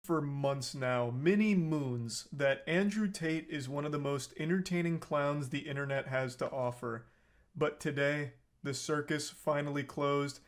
for months now, many moons, that Andrew Tate is one of the most entertaining clowns the internet has to offer. But today, the circus finally closed.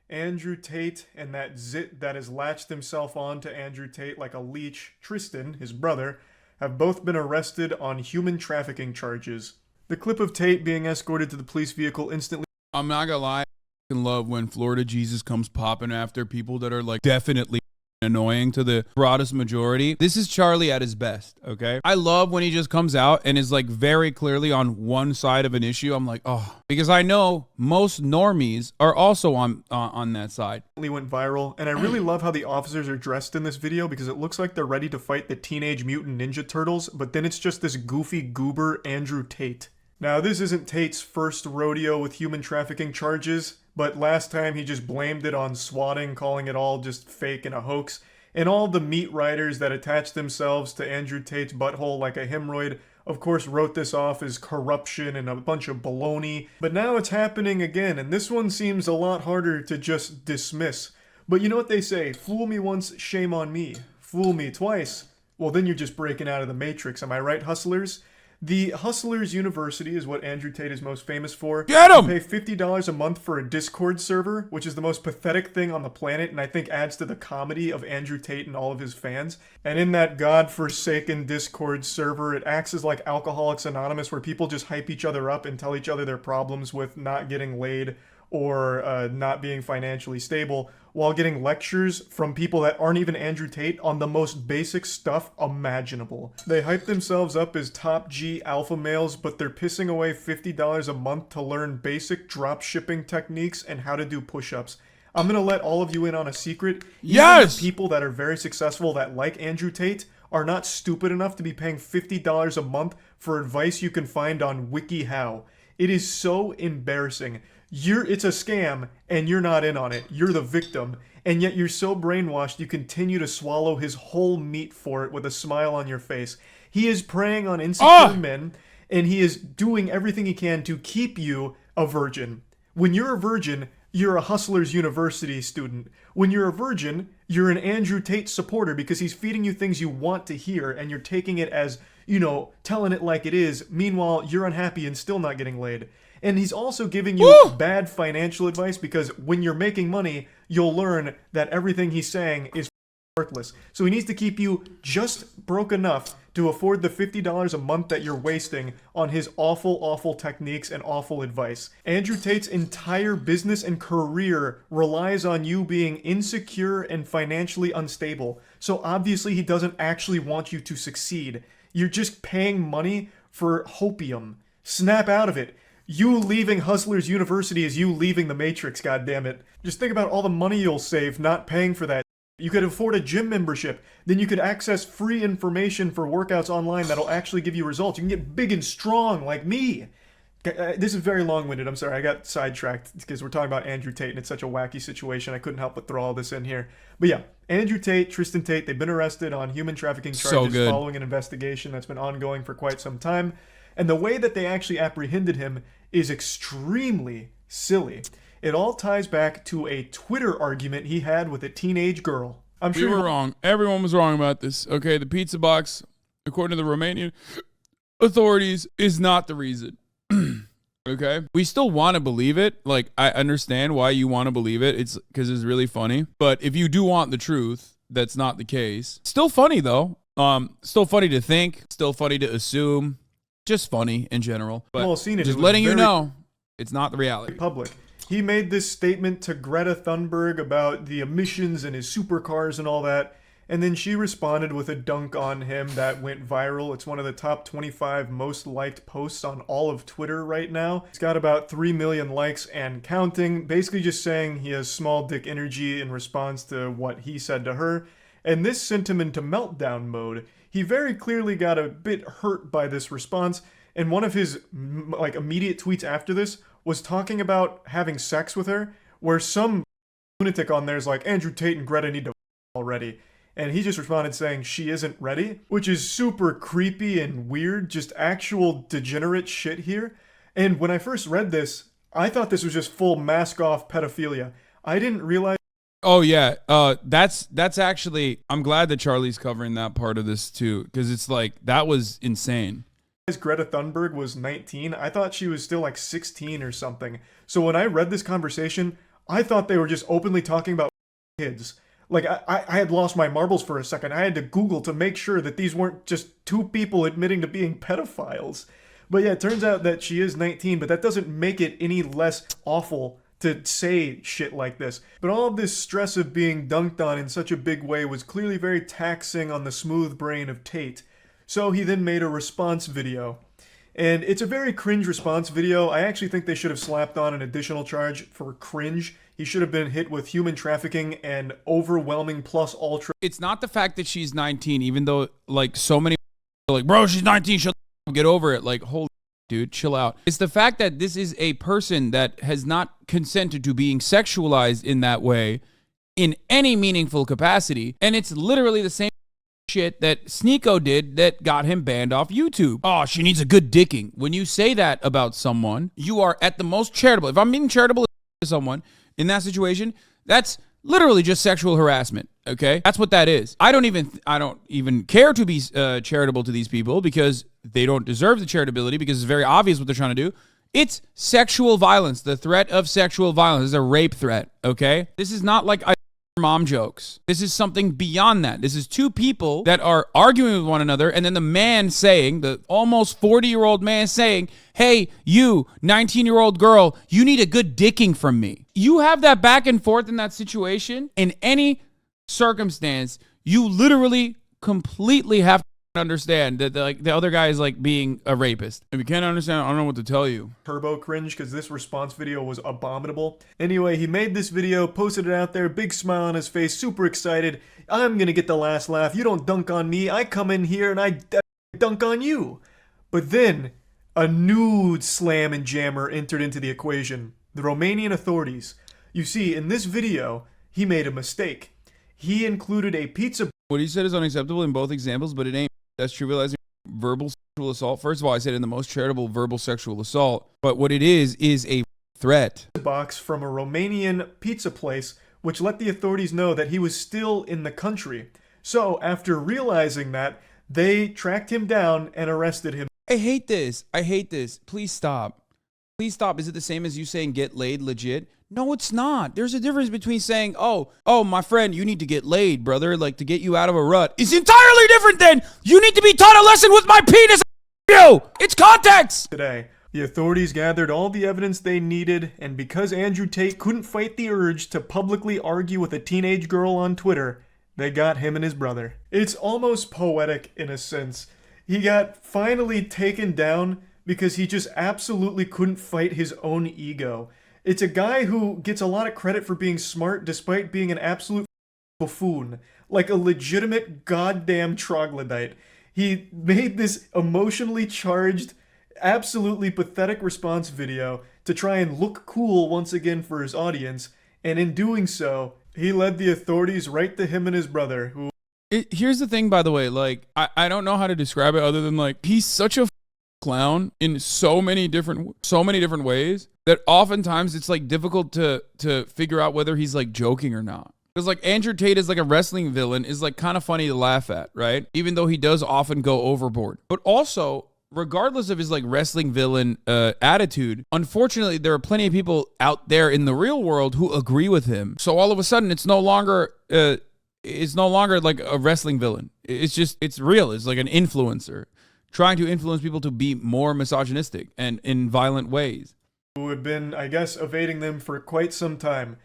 Andrew Tate and that zit that has latched himself on to Andrew Tate like a leech, Tristan, his brother, have both been arrested on human trafficking charges. The clip of Tate being escorted to the police vehicle instantly. I'm not gonna lie, I love when Florida Jesus comes popping after people that are like definitely annoying to the broadest majority. This is Charlie at his best, okay? I love when he just comes out and is like very clearly on one side of an issue. I'm like, oh, because I know most normies are also on that side. Went viral, and I really love how the officers are dressed in this video because it looks like they're ready to fight the Teenage Mutant Ninja Turtles, but then it's just this goofy goober Andrew Tate. Now, this isn't Tate's first rodeo with human trafficking charges, but last time he just blamed it on swatting, calling it all just fake and a hoax. And all the meat riders that attached themselves to Andrew Tate's butthole like a hemorrhoid, of course, wrote this off as corruption and a bunch of baloney. But now it's happening again, and this one seems a lot harder to just dismiss. But you know what they say, fool me once, shame on me. Fool me twice, well then you're just breaking out of the matrix, am I right, hustlers? The Hustlers University is what Andrew Tate is most famous for. Get him! You pay $50 a month for a Discord server, which is the most pathetic thing on the planet, and I think adds to the comedy of Andrew Tate and all of his fans. And in that godforsaken Discord server, it acts as like Alcoholics Anonymous, where people just hype each other up and tell each other their problems with not getting laid or not being financially stable, while getting lectures from people that aren't even Andrew Tate on the most basic stuff imaginable. They hype themselves up as top G alpha males, but they're pissing away $50 a month to learn basic drop shipping techniques and how to do push-ups. I'm gonna let all of you in on a secret. Yes! Even the people that are very successful that like Andrew Tate are not stupid enough to be paying $50 a month for advice you can find on WikiHow. It is so embarrassing. It's a scam, and you're not in on it. You're the victim, and yet you're so brainwashed you continue to swallow his whole meat for it with a smile on your face. He is preying on insecure men, and he is doing everything he can to keep you a virgin. When you're a virgin, you're a Hustlers University student. When you're a virgin, you're an Andrew Tate supporter because he's feeding you things you want to hear, and you're taking it as, you know, telling it like it is. Meanwhile, you're unhappy and still not getting laid. And he's also giving you bad financial advice because when you're making money, you'll learn that everything he's saying is worthless. So he needs to keep you just broke enough to afford the $50 a month that you're wasting on his awful, awful techniques and awful advice. Andrew Tate's entire business and career relies on you being insecure and financially unstable. So obviously he doesn't actually want you to succeed. You're just paying money for hopium. Snap out of it. You leaving Hustlers University is you leaving the Matrix, goddammit. Just think about all the money you'll save not paying for that. You could afford a gym membership. Then you could access free information for workouts online that'll actually give you results. You can get big and strong like me. This is very long-winded. I'm sorry. I got sidetracked because we're talking about Andrew Tate and it's such a wacky situation. I couldn't help but throw all this in here. But yeah, Andrew Tate, Tristan Tate, they've been arrested on human trafficking charges following an investigation that's been ongoing for quite some time. And the way that they actually apprehended him is extremely silly. It all ties back to a Twitter argument he had with a teenage girl. I'm sure we were wrong. Everyone was wrong about this. Okay, the pizza box, according to the Romanian authorities, is not the reason. Okay? We still want to believe it. Like, I understand why you want to believe it. It's because it's really funny. But if you do want the truth, that's not the case. Still funny, though. Still funny to think. Still funny to assume. Just funny in general. But just letting you know, it's not the reality. Public. He made this statement to Greta Thunberg about the emissions and his supercars and all that, and then she responded with a dunk on him that went viral. It's one of the top 25 most liked posts on all of Twitter right now. It's got about 3 million likes and counting, basically just saying he has small dick energy in response to what he said to her, and this sent him into meltdown mode. He very clearly got a bit hurt by this response, and one of his immediate tweets after this was talking about having sex with her, where some lunatic on there is like, Andrew Tate and Greta need to already. And he just responded saying she isn't ready, which is super creepy and weird, just actual degenerate shit here. And when I first read this, I thought this was just full mask-off pedophilia. I didn't realize Oh yeah, that's actually. I'm glad that Charlie's covering that part of this too, because it's like that was insane. Greta Thunberg was 19. I thought she was still like 16 or something. So when I read this conversation, I thought they were just openly talking about kids. Like, I had lost my marbles for a second. I had to Google to make sure that these weren't just two people admitting to being pedophiles. But yeah, it turns out that she is 19, but that doesn't make it any less awful to say shit like this. But all of this stress of being dunked on in such a big way was clearly very taxing on the smooth brain of Tate. So he then made a response video. And it's a very cringe response video. I actually think they should have slapped on an additional charge for cringe. He should have been hit with human trafficking and overwhelming plus ultra. It's not the fact that she's 19, even though like so many are like, bro, she's 19, she'll get over it. Like, holy dude, chill out. It's the fact that this is a person that has not consented to being sexualized in that way in any meaningful capacity. And it's literally the same shit that Sneeko did that got him banned off YouTube. Oh, she needs a good dicking. When you say that about someone, you are at the most charitable. If I'm being charitable to someone in that situation, that's literally just sexual harassment. Okay, that's what that is. I don't even care to be charitable to these people because they don't deserve the charitability, because it's very obvious what they're trying to do. It's sexual violence. The threat of sexual violence is a rape threat. Okay, this is not like mom jokes. This is something beyond that. This is two people that are arguing with one another, and then the man saying, the almost 40-year-old man saying, hey, you 19-year-old girl, you need a good dicking from me. You have that back and forth in that situation. In any circumstance, you literally completely have to understand that the other guy is like being a rapist. If you can't understand, I don't know what to tell you. Turbo cringe, because this response video was abominable. Anyway, he made this video, posted it out there, big smile on his face, super excited. I'm gonna get the last laugh. You don't dunk on me. I come in here and I dunk on you. But then a nude slam and jammer entered into the equation. The Romanian authorities. You see, in this video, he made a mistake. He included a pizza. What he said is unacceptable in both examples, but it ain't. That's trivializing verbal sexual assault. First of all, I said in the most charitable verbal sexual assault, but what it is a threat. Box from a Romanian pizza place, which let the authorities know that he was still in the country. So, after realizing that, they tracked him down and arrested him. I hate this. I hate this. Please stop. Please stop. Is it the same as you saying get laid legit? No, it's not. There's a difference between saying, oh, my friend, you need to get laid, brother, like to get you out of a rut. It's entirely different than you need to be taught a lesson with my penis. It's context. Today, the authorities gathered all the evidence they needed, and because Andrew Tate couldn't fight the urge to publicly argue with a teenage girl on Twitter, they got him and his brother. It's almost poetic in a sense. He got finally taken down because he just absolutely couldn't fight his own ego. It's a guy who gets a lot of credit for being smart despite being an absolute buffoon, like a legitimate goddamn troglodyte. He made this emotionally charged, absolutely pathetic response video to try and look cool once again for his audience, and in doing so, he led the authorities right to him and his brother, who... Here's the thing, by the way, like, I don't know how to describe it other than, like, he's such a clown in so many different ways that oftentimes it's like difficult to figure out whether he's like joking or not. Because like Andrew Tate is like a wrestling villain is like kind of funny to laugh at, right? Even though he does often go overboard. But also, regardless of his like wrestling villain attitude, unfortunately there are plenty of people out there in the real world who agree with him. So all of a sudden it's no longer like a wrestling villain. It's real. It's like an influencer trying to influence people to be more misogynistic and in violent ways. Who had been, I guess, evading them for quite some time.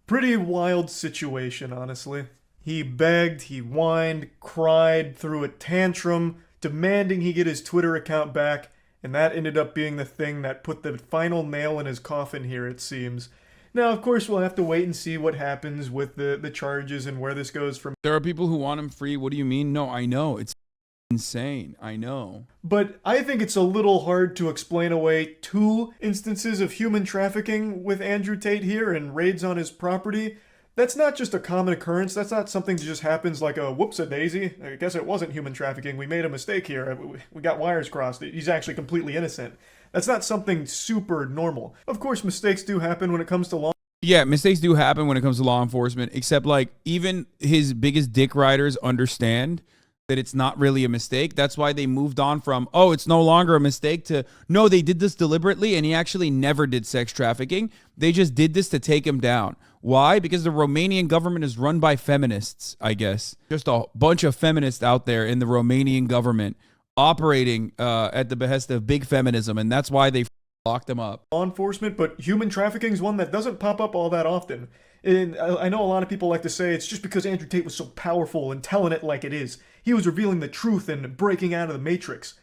Pretty wild situation, honestly. He begged, he whined, cried, threw a tantrum, demanding he get his Twitter account back, and that ended up being the thing that put the final nail in his coffin here, it seems. Now, of course, we'll have to wait and see what happens with the charges and where this goes from. There are people who want him free. What do you mean? No, I know. It's insane. I know. But I think it's a little hard to explain away 2 instances of human trafficking with Andrew Tate here and raids on his property. That's not just a common occurrence. That's not something that just happens like a whoops-a-daisy. I guess it wasn't human trafficking. We made a mistake here. We got wires crossed. He's actually completely innocent. That's not something super normal. Of course, mistakes do happen when it comes to law. Yeah, mistakes do happen when it comes to law enforcement, except like even his biggest dick riders understand that it's not really a mistake. That's why they moved on from, oh, it's no longer a mistake, to, no, they did this deliberately and he actually never did sex trafficking. They just did this to take him down. Why? Because the Romanian government is run by feminists, I guess. Just a bunch of feminists out there in the Romanian government operating at the behest of big feminism, and that's why they locked him up. Law enforcement, but human trafficking is one that doesn't pop up all that often. And I know a lot of people like to say it's just because Andrew Tate was so powerful and telling it like it is. He was revealing the truth and breaking out of the matrix.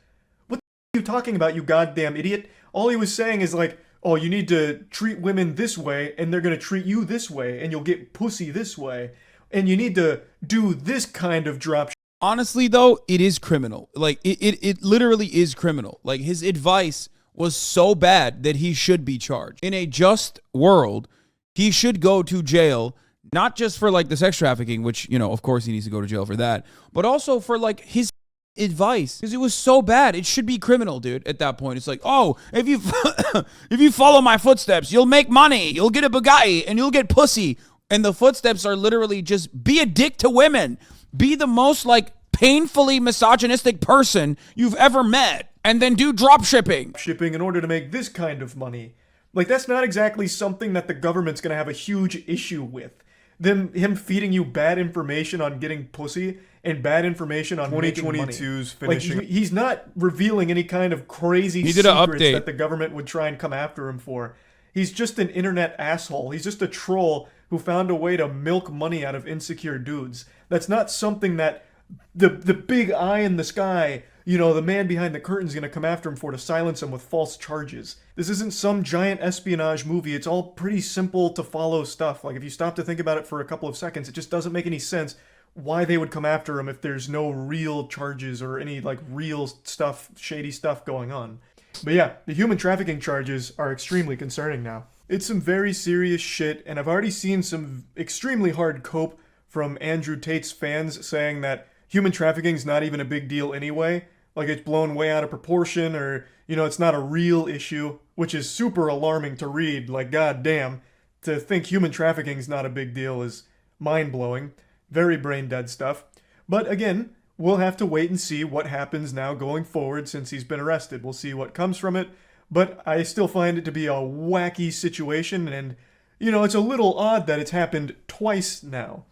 What the are you talking about, you goddamn idiot? All he was saying is like, oh, you need to treat women this way, and they're gonna treat you this way, and you'll get pussy this way, and you need to do this kind of drop. Honestly, though, it is criminal. Like, it literally is criminal. Like, his advice was so bad that he should be charged. In a just world, he should go to jail, not just for like the sex trafficking, which, you know, of course he needs to go to jail for that, but also for like his advice, because it was so bad. It should be criminal, dude. At that point, it's like, oh, if you if you follow my footsteps, you'll make money, you'll get a Bugatti, and you'll get pussy. And the footsteps are literally just be a dick to women, be the most like painfully misogynistic person you've ever met, and then do drop shipping In order to make this kind of money. Like, that's not exactly something that the government's gonna have a huge issue with. Him feeding you bad information on getting pussy and bad information on 2022's finishing. Like, he's not revealing any kind of crazy He did an secrets update that the government would try and come after him for. He's just an internet asshole. He's just a troll who found a way to milk money out of insecure dudes. That's not something that the big eye in the sky, you know, the man behind the curtain's gonna come after him for, to silence him with false charges. This isn't some giant espionage movie. It's all pretty simple to follow stuff. Like, if you stop to think about it for a couple of seconds, it just doesn't make any sense why they would come after him if there's no real charges or any like real stuff, shady stuff going on. But yeah, the human trafficking charges are extremely concerning now. It's some very serious shit, and I've already seen some extremely hard cope from Andrew Tate's fans saying that human trafficking's not even a big deal anyway. Like, it's blown way out of proportion, or, you know, it's not a real issue, which is super alarming to read. Like, goddamn, to think human trafficking's not a big deal is mind-blowing. Very brain-dead stuff. But again, we'll have to wait and see what happens now going forward since he's been arrested. We'll see what comes from it. But I still find it to be a wacky situation, and, you know, it's a little odd that it's happened twice now.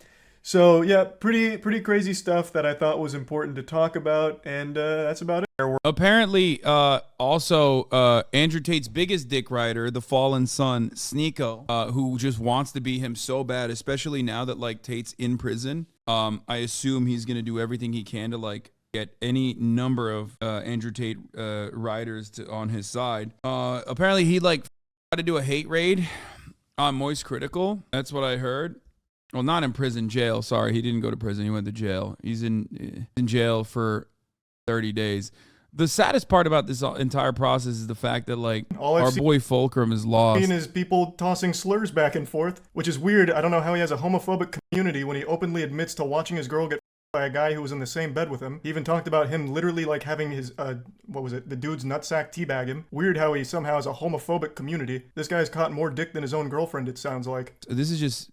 So yeah, pretty crazy stuff that I thought was important to talk about, and that's about it. Apparently, also, Andrew Tate's biggest dick rider, the fallen son, Sneeko, who just wants to be him so bad, especially now that, like, Tate's in prison. I assume he's going to do everything he can to, like, get any number of Andrew Tate riders on his side. Apparently, he, like, tried to do a hate raid on MoistCr1TiKaL. That's what I heard. Well, not in prison, jail. Sorry, he didn't go to prison. He went to jail. He's in jail for 30 days. The saddest part about this entire process is the fact that, like, our boy Fulcrum is lost. Is people tossing slurs back and forth, which is weird. I don't know how he has a homophobic community when he openly admits to watching his girl get by a guy who was in the same bed with him. He even talked about him literally, like, having his, what was it, the dude's nutsack teabag him. Weird how he somehow has a homophobic community. This guy's caught more dick than his own girlfriend, it sounds like. This is just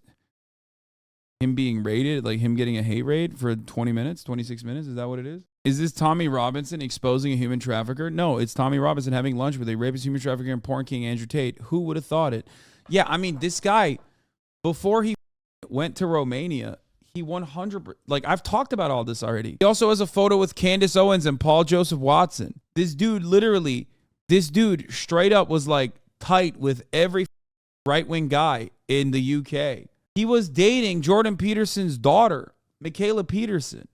him being raided, like him getting a hate raid for 20 minutes, 26 minutes. Is that what it is? Is this Tommy Robinson exposing a human trafficker? No, it's Tommy Robinson having lunch with a rapist, human trafficker, and porn king Andrew Tate. Who would have thought it? Yeah, I mean, this guy, before he went to Romania, he 100%, like, I've talked about all this already. He also has a photo with Candace Owens and Paul Joseph Watson. This dude straight up was, like, tight with every right-wing guy in the UK. He was dating Jordan Peterson's daughter, Michaela Peterson.